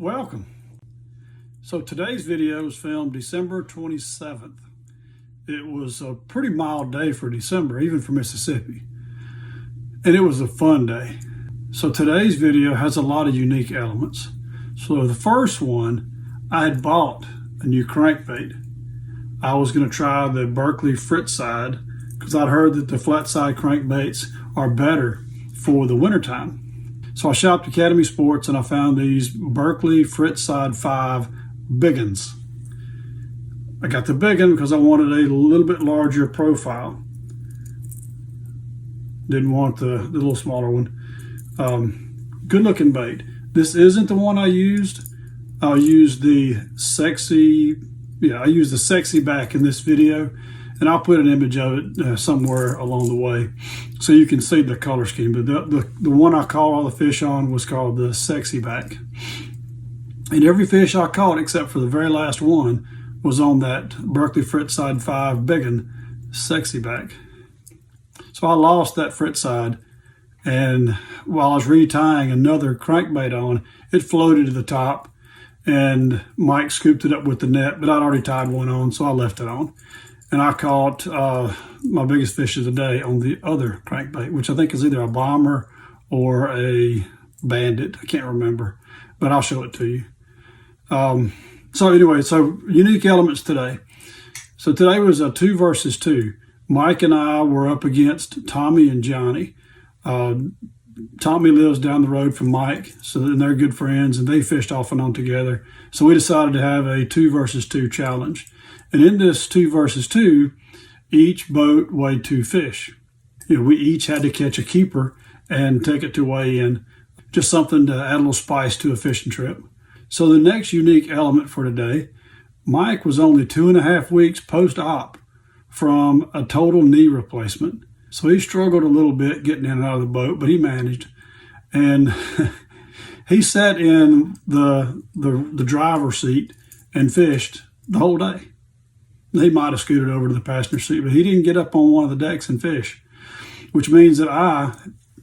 Welcome. So today's video was filmed December 27th. It was a pretty mild day for December, even for Mississippi. And it was a fun day. So today's video has a lot of unique elements. So the first one, I had bought a new crankbait. I was going to try the Berkley Frittside because I'd heard that the flat side crankbaits are better for the wintertime. So I shopped Academy Sports and I found these Berkley Frittside 5 Bigguns. I got the Biggun because I wanted a little bit larger profile. Didn't want the little smaller one. Good looking bait. This isn't the one I used. I'll use the sexy, I used the sexy back in this video, and I'll put an image of it somewhere along the way so you can see the color scheme. But the one I caught all the fish on was called the sexy back. And every fish I caught except for the very last one was on that Berkley Frittside 5 Biggun sexy back. So I lost that Frittside, and while I was retying another crankbait on, it floated to the top, and Mike scooped it up with the net, but I'd already tied one on, so I left it on. And I caught my biggest fish of the day on the other crankbait, which I think is either a bomber or a bandit. I can't remember, but I'll show it to you. So anyway, so unique elements today. So today was a 2 versus 2. Mike and I were up against Tommy and Johnny. Tommy lives down the road from Mike, so they're good friends, and they fished off and on together. So we decided to have a 2 versus 2 challenge. And in this 2 versus 2, each boat weighed 2 fish. We each had to catch a keeper and take it to weigh in. Just something to add a little spice to a fishing trip. So the next unique element for today, Mike was only 2.5 weeks post-op from a total knee replacement. So he struggled a little bit getting in and out of the boat, but he managed. And he sat in the driver's seat and fished the whole day. He might have scooted over to the passenger seat, but he didn't get up on one of the decks and fish, which means that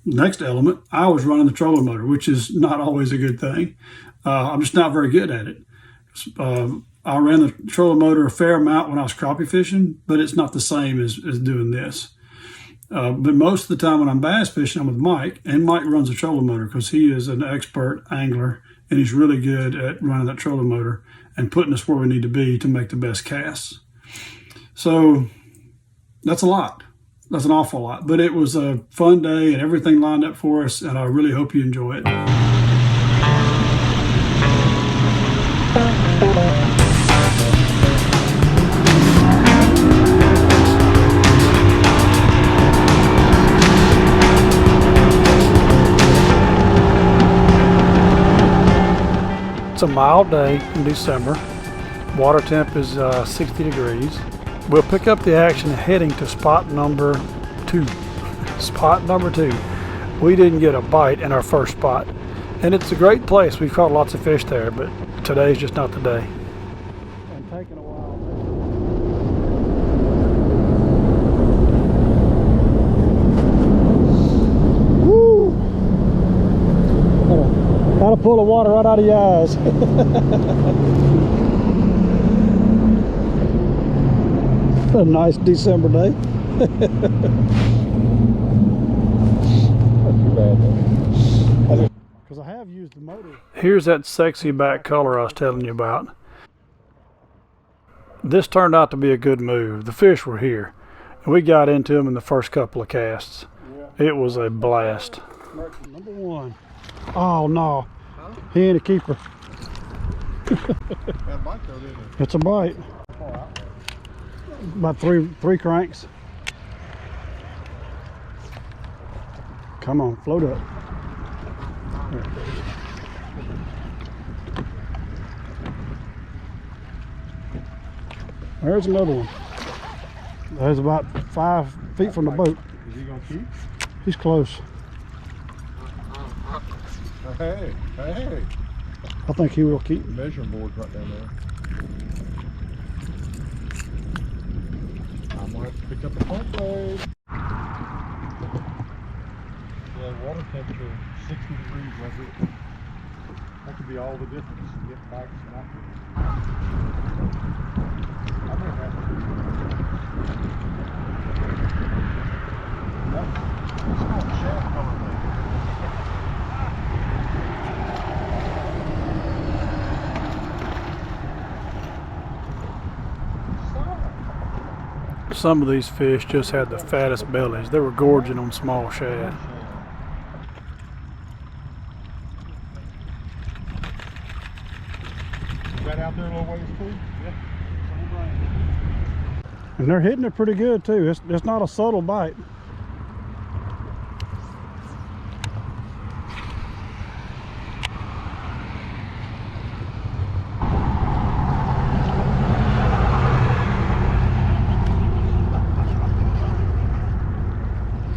next element, I was running the trolling motor, which is not always a good thing. I'm just not very good at it. I ran the trolling motor a fair amount when I was crappie fishing, but it's not the same as doing this. But most of the time when I'm bass fishing, I'm with Mike, and Mike runs the trolling motor because he is an expert angler, and he's really good at running that trolling motor and putting us where we need to be to make the best casts. So that's a lot. That's an awful lot. But it was a fun day, and everything lined up for us, and I really hope you enjoy it. It's a mild day in December. Water temp is 60 degrees. We'll pick up the action heading to spot number 2. Spot number 2. We didn't get a bite in our first spot. And it's a great place. We've caught lots of fish there, but today's just not the day. And taking a while. Woo! That'll pull the water right out of your eyes. A nice December day. Not too bad though. Because I have used the motor. Here's that sexy back color I was telling you about. This turned out to be a good move. The fish were here, and we got into them in the first couple of casts. Yeah. It was a blast. Number 1. Oh no, huh? He ain't a keeper. That bite though, didn't it? It's a bite. About three cranks. Come on, float up. There's another one. There's about 5 feet from the boat. Is he gonna keep? He's close. Hey, hey. I think he will keep. Measuring board's right down there. I'm gonna have to pick up the pump blade. Yeah, water temperature 60 degrees was it? I could could be all the difference. Get back and not get. I may have to. No. It's not a shaft color thing. Some of these fish just had the fattest bellies. They were gorging on small shad. Is that out there a little ways too? Yeah. And they're hitting it pretty good too. It's not a subtle bite.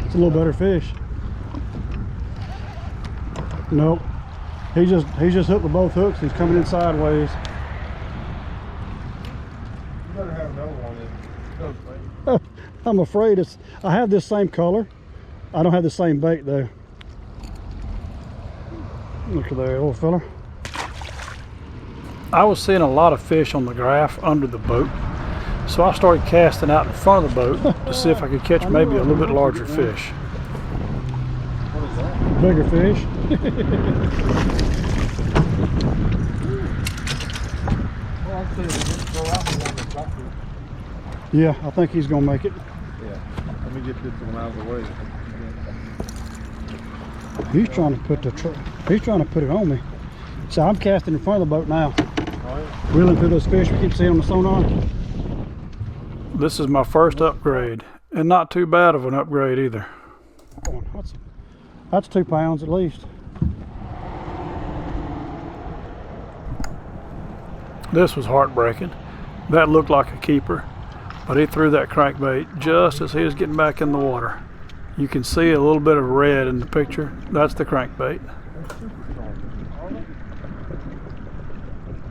It's a little better fish. Nope. He just hooked with both hooks. He's coming in sideways. You better have another one in. I'm afraid I have this same color. I don't have the same bait though. Look at that little fella. I was seeing a lot of fish on the graph under the boat. So I started casting out in front of the boat to see if I could catch maybe a little bit larger fish. What is that? Bigger fish. Well, I'd say we just go out and the doctor. Yeah, I think he's gonna make it. Yeah. Let me get this one out of the way. He's trying to put it on me. So I'm casting in front of the boat now. All right. Reeling through those fish we keep seeing on the sonar. This is my first upgrade, and not too bad of an upgrade either. That's 2 pounds at least. This was heartbreaking. That looked like a keeper, but he threw that crankbait just as he was getting back in the water. You can see a little bit of red in the picture. That's the crankbait.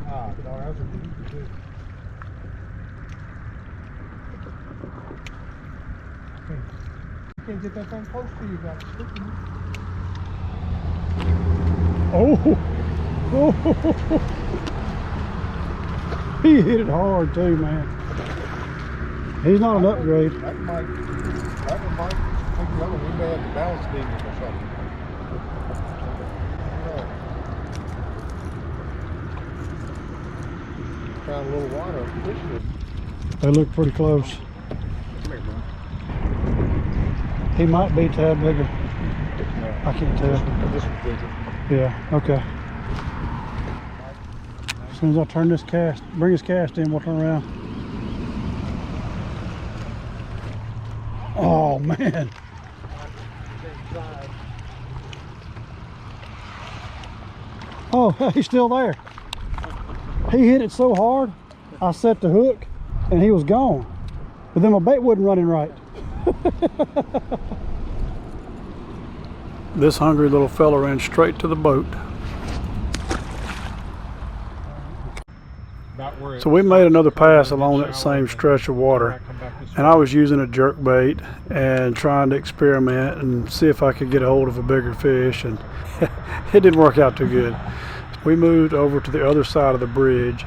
Ah, dog, that's a good. You can't get that thing close to you, got it sticking. Oh, he hit it hard too, man. He's not an upgrade. That one might take the other one. We may have to balance beam or something. Found a little water fishing it. They look pretty close. Come here, bro. He might be a tad bigger. No. I can't tell. This one's bigger. Yeah, okay. As soon as I turn this cast, bring his cast in, we'll turn around. Oh, man. Oh, he's still there. He hit it so hard, I set the hook, and he was gone. But then my bait wasn't running right. This hungry little fella ran straight to the boat. So we made another pass along that same stretch of water, and I was using a jerk bait and trying to experiment and see if I could get a hold of a bigger fish, and it didn't work out too good. We moved over to the other side of the bridge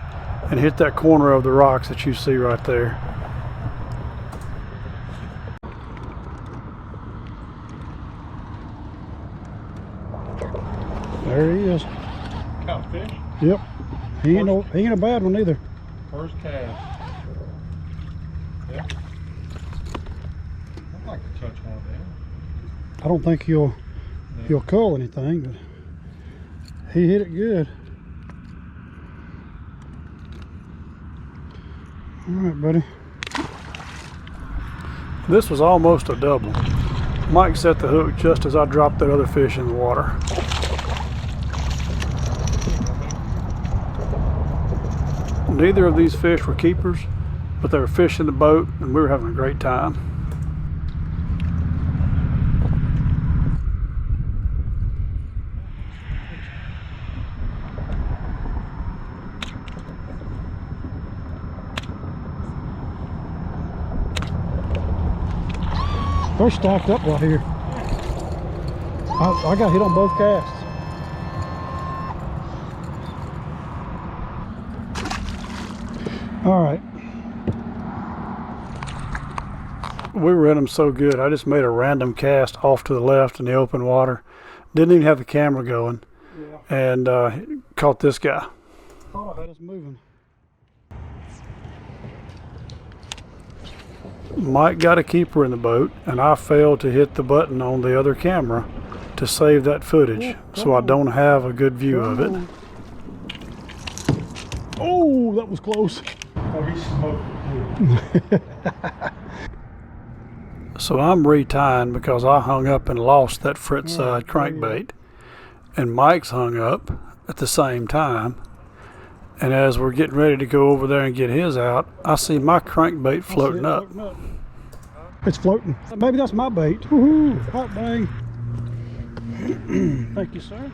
and hit that corner of the rocks that you see right there. There he is. Catfish? Yep. He ain't a bad one either. First cast. Yeah. I'd like to touch one of them. I don't think he'll cull anything, but he hit it good. All right, buddy. This was almost a double. Mike set the hook just as I dropped that other fish in the water. Neither of these fish were keepers, but they were fishing the boat and we were having a great time. They're stacked up right here. I got hit on both casts. All right. We were in them so good, I just made a random cast off to the left in the open water. Didn't even have the camera going. Yeah. And caught this guy. Thought I had us moving. Mike got a keeper in the boat, and I failed to hit the button on the other camera to save that footage, so I don't have a good view of it. Oh, that was close. Oh, he smoked. So I'm retying because I hung up and lost that Frittside crankbait, and Mike's hung up at the same time. And as we're getting ready to go over there and get his out, I see my crankbait floating up. It's floating. Maybe that's my bait. Woohoo! Hot dang. Thank you, sir.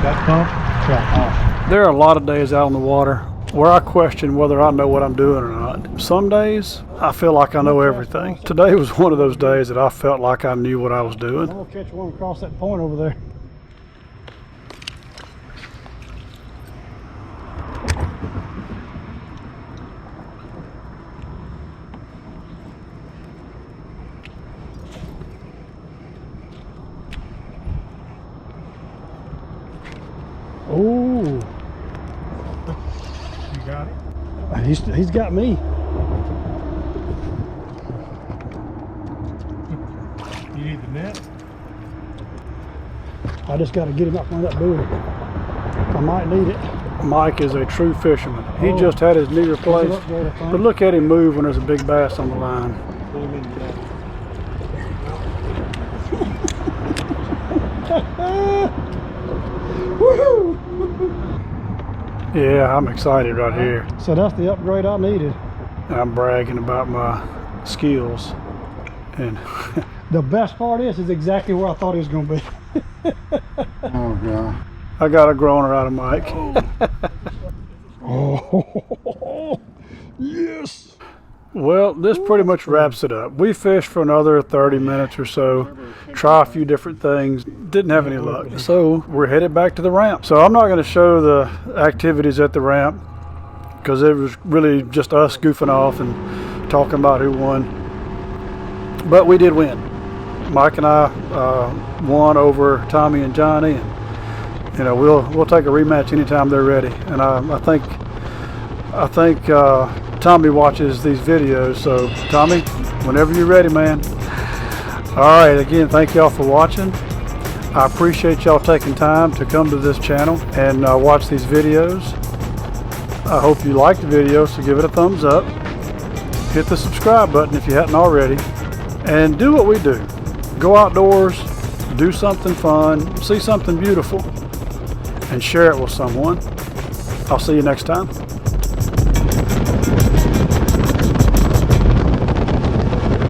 That pump? Yeah. There are a lot of days out on the water where I question whether I know what I'm doing or not. Some days I feel like I know everything. Today was one of those days that I felt like I knew what I was doing. I'm gonna catch one across that point over there. Oh, You got it? he's got me. You need the net? I just got to get him up on that buoy. I might need it. Mike is a true fisherman. He just had his knee replaced. But look at him move when there's a big bass on the line. Woohoo! Yeah, I'm excited right here. So that's the upgrade I needed. I'm bragging about my skills. And the best part is exactly where I thought he was going to be. Oh, God. I got a groaner out of Mike. Oh, yes. Well, this pretty much wraps it up. We fished for another 30 minutes or so, try a few different things, didn't have any luck. So we're headed back to the ramp. So I'm not going to show the activities at the ramp because it was really just us goofing off and talking about who won. But we did win. Mike and I won over Tommy and Johnny, and you know we'll take a rematch anytime they're ready. And I think Tommy watches these videos, so Tommy, whenever you're ready, man. All right, again, thank y'all for watching. I appreciate y'all taking time to come to this channel and watch these videos. I hope you liked the video, so give it a thumbs up. Hit the subscribe button if you hadn't already, and do what we do. Go outdoors, do something fun, see something beautiful, and share it with someone. I'll see you next time.